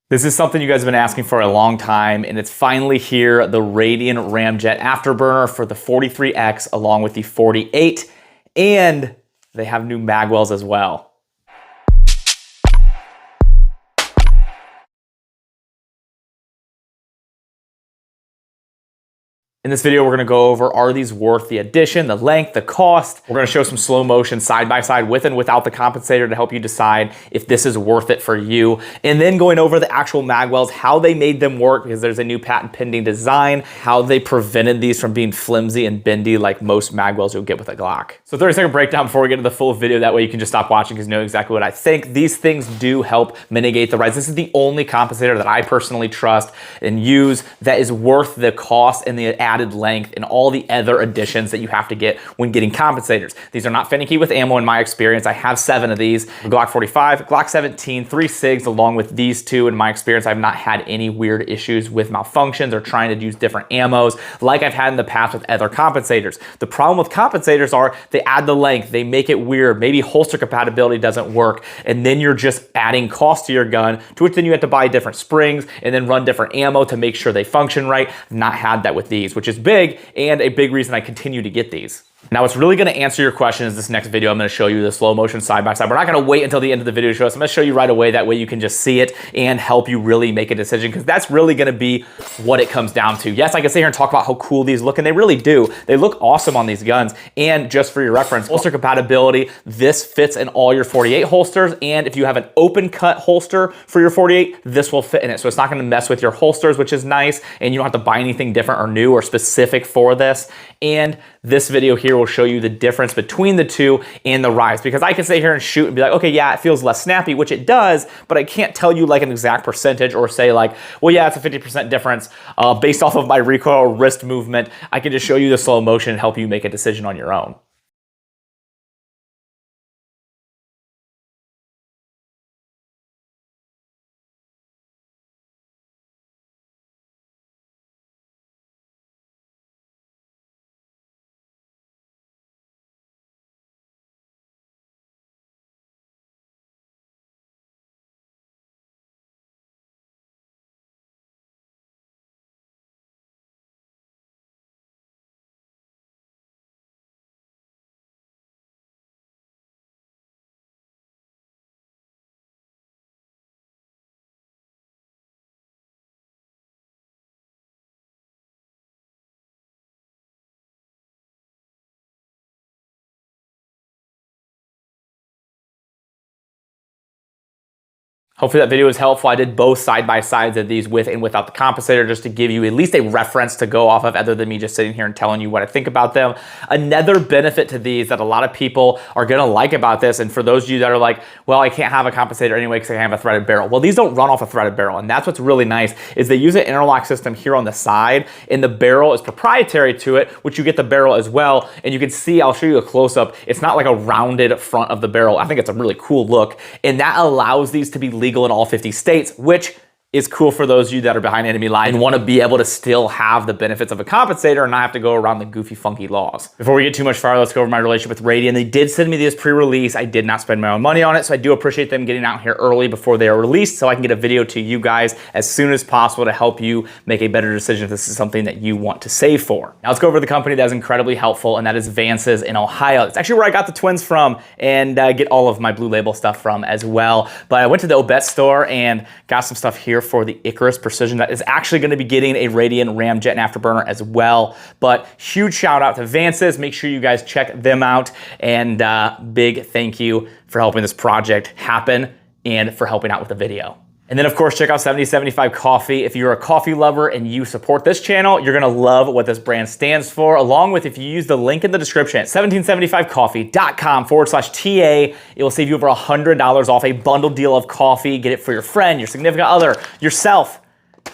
This is something you guys have been asking for a long time, and it's finally here, the Radian Ramjet Afterburner for the 43X along with the 48, and they have new mag wells as well. In this video, we're gonna go over, are these worth the addition, the length, the cost? We're gonna show some slow motion side by side with and without the compensator to help you decide if this is worth it for you. And then going over the actual mag wells, how they made them work, because there's a new patent pending design, how they prevented these from being flimsy and bendy like most mag wells you'll get with a Glock. So 30-second breakdown before we get to the full video, that way you can just stop watching because you know exactly what I think. These things do help mitigate the rise. This is the only compensator that I personally trust and use that is worth the cost and the added length and all the other additions that you have to get when getting compensators. These are not finicky with ammo in my experience. I have 7 of these, Glock 45, Glock 17, 3 SIGs along with these 2. In my experience, I've not had any weird issues with malfunctions or trying to use different ammos like I've had in the past with other compensators. The problem with compensators are they add the length, they make it weird, maybe holster compatibility doesn't work, and then you're just adding cost to your gun, to which then you have to buy different springs and then run different ammo to make sure they function right. I've not had that with these, which is big and a big reason I continue to get these. Now, what's really going to answer your question is this next video. I'm going to show you the slow motion side by side. We're not going to wait until the end of the video to show us. I'm going to show you right away. That way you can just see it and help you really make a decision, because that's really going to be what it comes down to. Yes, I can sit here and talk about how cool these look, and they really do. They look awesome on these guns. And just for your reference, holster compatibility, this fits in all your 48 holsters. And if you have an open cut holster for your 48, this will fit in it. So it's not going to mess with your holsters, which is nice. And you don't have to buy anything different or new or specific for this. And this video here will show you the difference between the two and the rise, because I can sit here and shoot and be like, okay, yeah, it feels less snappy, which it does, but I can't tell you like an exact percentage or say like, well, yeah, it's a 50% difference based off of my recoil or wrist movement. I can just show you the slow motion and help you make a decision on your own. Hopefully that video was helpful. I did both side-by-sides of these with and without the compensator, just to give you at least a reference to go off of, other than me just sitting here and telling you what I think about them. Another benefit to these that a lot of people are gonna like about this, and for those of you that are like, well, I can't have a compensator anyway because I have a threaded barrel. Well, these don't run off a threaded barrel, and that's what's really nice, is they use an interlock system here on the side, and the barrel is proprietary to it, which you get the barrel as well, and you can see, I'll show you a close-up, it's not like a rounded front of the barrel. I think it's a really cool look, and that allows these to be legal in all 50 states, which is cool for those of you that are behind enemy lines and want to be able to still have the benefits of a compensator and not have to go around the goofy, funky laws. Before we get too much farther, let's go over my relationship with Radian. They did send me this pre-release. I did not spend my own money on it, so I do appreciate them getting out here early before they are released so I can get a video to you guys as soon as possible to help you make a better decision if this is something that you want to save for. Now let's go over the company that is incredibly helpful, and that is Vance's in Ohio. It's actually where I got the twins from and get all of my Blue Label stuff from as well. But I went to the Obet store and got some stuff here for the Icarus Precision that is actually going to be getting a Radian Ramjet and Afterburner as well. But huge shout out to Vance's. Make sure you guys check them out, and big thank you for helping this project happen and for helping out with the video. And then of course, check out 7075 Coffee. If you're a coffee lover and you support this channel, you're gonna love what this brand stands for, along with if you use the link in the description at 1775coffee.com/TA, it will save you over $100 off a bundle deal of coffee. Get it for your friend, your significant other, yourself.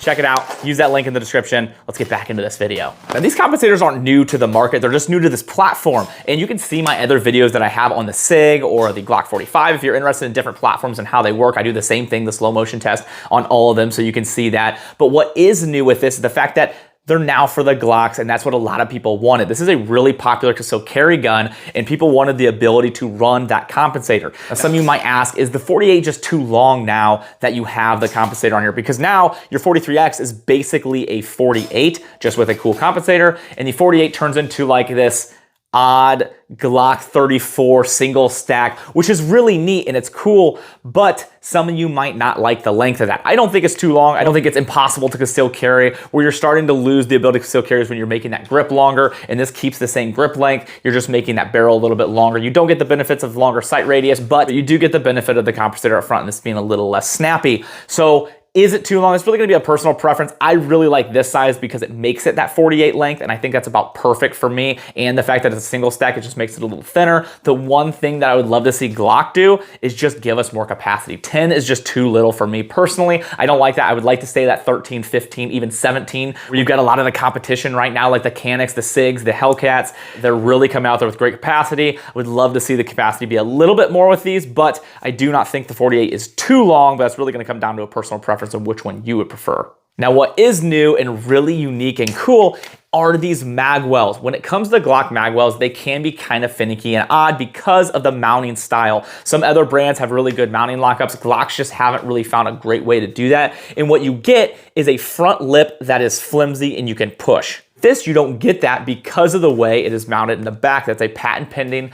Check it out, use that link in the description. Let's get back into this video. Now, these compensators aren't new to the market, they're just new to this platform. And you can see my other videos that I have on the SIG or the Glock 45 if you're interested in different platforms and how they work. I do the same thing, the slow motion test on all of them, so you can see that. But what is new with this is the fact that they're now for the Glocks, and that's what a lot of people wanted. This is a really popular concealed carry gun, and people wanted the ability to run that compensator. Now, some of you might ask, is the 48 just too long now that you have the compensator on here? Because now your 43X is basically a 48, just with a cool compensator, and the 48 turns into like this odd Glock 34 single stack, which is really neat and it's cool, but some of you might not like the length of that. I don't think it's too long. I don't think it's impossible to conceal carry. Where you're starting to lose the ability to conceal carry is when you're making that grip longer, and this keeps the same grip length. You're just making that barrel a little bit longer. You don't get the benefits of longer sight radius, but you do get the benefit of the compensator up front and this being a little less snappy. So is it too long? It's really gonna be a personal preference. I really like this size because it makes it that 48 length, and I think that's about perfect for me. And the fact that it's a single stack, it just makes it a little thinner. The one thing that I would love to see Glock do is just give us more capacity. 10 is just too little for me personally. I don't like that. I would like to stay that 13, 15, even 17, where you've got a lot of the competition right now, like the Canics, the SIGs, the Hellcats. They're really coming out there with great capacity. I would love to see the capacity be a little bit more with these, but I do not think the 48 is too long, but that's really gonna come down to a personal preference of which one you would prefer. Now, what is new and really unique and cool are these mag wells. When it comes to the Glock mag wells, they can be kind of finicky and odd because of the mounting style. Some other brands have really good mounting lockups. Glocks just haven't really found a great way to do that. And what you get is a front lip that is flimsy and you can push. This, you don't get that because of the way it is mounted in the back. That's a patent pending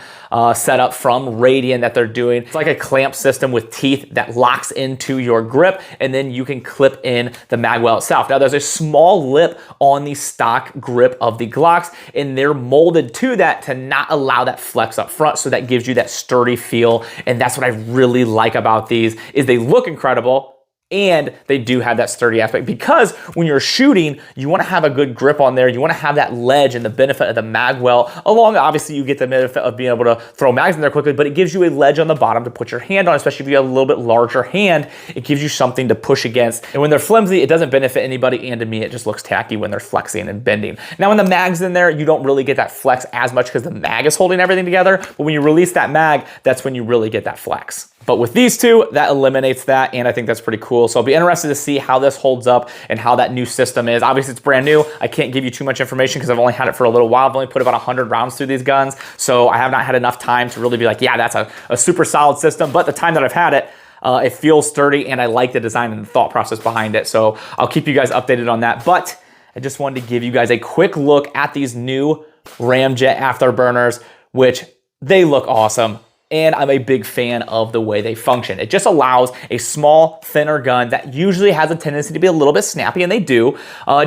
setup from Radian that they're doing. It's like a clamp system with teeth that locks into your grip, and then you can clip in the magwell itself. Now, there's a small lip on the stock grip of the Glocks, and they're molded to that to not allow that flex up front, so that gives you that sturdy feel. And that's what I really like about these, is they look incredible, and they do have that sturdy aspect, because when you're shooting, you want to have a good grip on there. You want to have that ledge and the benefit of the mag well along. Obviously, you get the benefit of being able to throw mags in there quickly, but it gives you a ledge on the bottom to put your hand on, especially if you have a little bit larger hand. It gives you something to push against. And when they're flimsy, it doesn't benefit anybody, and to me, it just looks tacky when they're flexing and bending. Now, when the mag's in there, you don't really get that flex as much because the mag is holding everything together. But when you release that mag, that's when you really get that flex. But with these two, that eliminates that, and I think that's pretty cool. So I'll be interested to see how this holds up and how that new system is. Obviously, it's brand new. I can't give you too much information because I've only had it for a little while. I've only put about 100 rounds through these guns, so I have not had enough time to really be like, yeah, that's a super solid system. But the time that I've had it, it feels sturdy, and I like the design and the thought process behind it. So I'll keep you guys updated on that. But I just wanted to give you guys a quick look at these new Ramjet Afterburners, which they look awesome. And I'm a big fan of the way they function. It just allows a small, thinner gun that usually has a tendency to be a little bit snappy, and they do,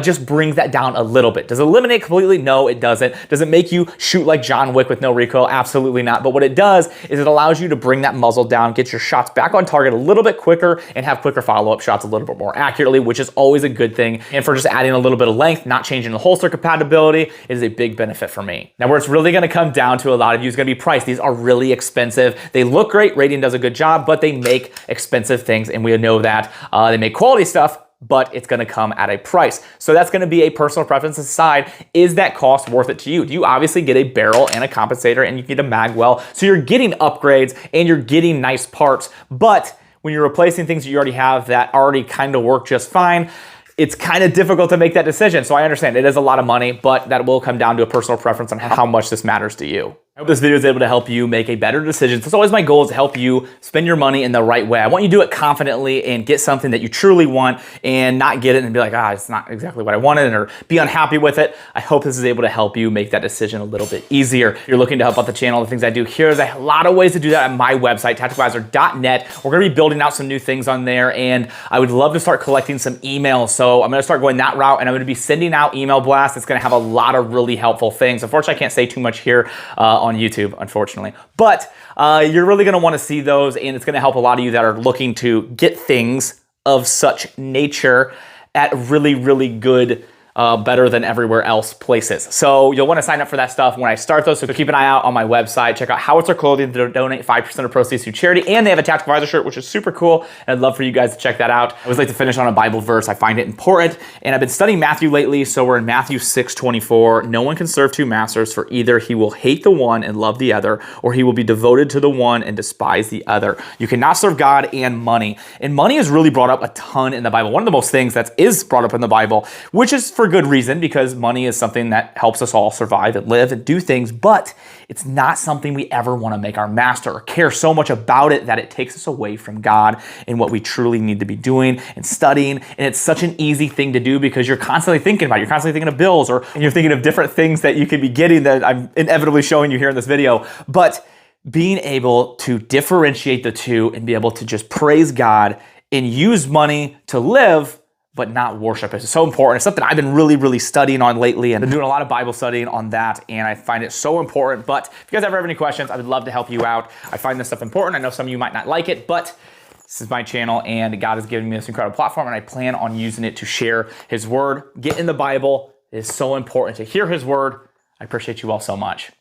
just brings that down a little bit. Does it eliminate completely? No, it doesn't. Does it make you shoot like John Wick with no recoil? Absolutely not. But what it does is it allows you to bring that muzzle down, get your shots back on target a little bit quicker, and have quicker follow-up shots a little bit more accurately, which is always a good thing. And for just adding a little bit of length, not changing the holster compatibility, it is a big benefit for me. Now, where it's really gonna come down to a lot of you is gonna be price. These are really expensive. They look great. Radian does a good job, but they make expensive things, and we know that. They make quality stuff, but it's gonna come at a price. So that's gonna be a personal preference to decide, is that cost worth it to you? Do you obviously get a barrel and a compensator, and you get a mag well, so you're getting upgrades and you're getting nice parts, but when you're replacing things that you already have that already kind of work just fine, it's kind of difficult to make that decision. So I understand it is a lot of money, but that will come down to a personal preference on how much this matters to you. I hope this video is able to help you make a better decision. That's always my goal, is to help you spend your money in the right way. I want you to do it confidently and get something that you truly want, and not get it and be like, it's not exactly what I wanted, or be unhappy with it. I hope this is able to help you make that decision a little bit easier. If you're looking to help out the channel, the things I do here, is a lot of ways to do that at my website, tacticalvisor.net. We're gonna be building out some new things on there, and I would love to start collecting some emails. So I'm gonna start going that route, and I'm gonna be sending out email blasts. It's gonna have a lot of really helpful things. Unfortunately, I can't say too much here on YouTube, unfortunately. But you're really gonna wanna see those, and it's gonna help a lot of you that are looking to get things of such nature at really, really good, better than everywhere else places. So you'll want to sign up for that stuff when I start those. So keep an eye out on my website. Check out Howitzer Clothing to donate 5% of proceeds to charity. And they have a Tactical Visor shirt, which is super cool. And I'd love for you guys to check that out. I always like to finish on a Bible verse. I find it important. And I've been studying Matthew lately. So we're in Matthew 6:24. No one can serve two masters, for either he will hate the one and love the other, or he will be devoted to the one and despise the other. You cannot serve God and money. And money is really brought up a ton in the Bible. One of the most things that is brought up in the Bible, which is for good reason, because money is something that helps us all survive and live and do things, but it's not something we ever want to make our master or care so much about it that it takes us away from God and what we truly need to be doing and studying. And it's such an easy thing to do because you're constantly thinking about it. You're constantly thinking of bills, or and you're thinking of different things that you could be getting that I'm inevitably showing you here in this video. But being able to differentiate the two and be able to just praise God and use money to live but not worship. It's so important. It's something I've been really studying on lately, and been doing a lot of Bible studying on that, and I find it so important. But if you guys ever have any questions, I would love to help you out. I find this stuff important. I know some of you might not like it, but this is my channel, and God has given me this incredible platform, and I plan on using it to share His Word. Get in the Bible. It is so important to hear His Word. I appreciate you all so much.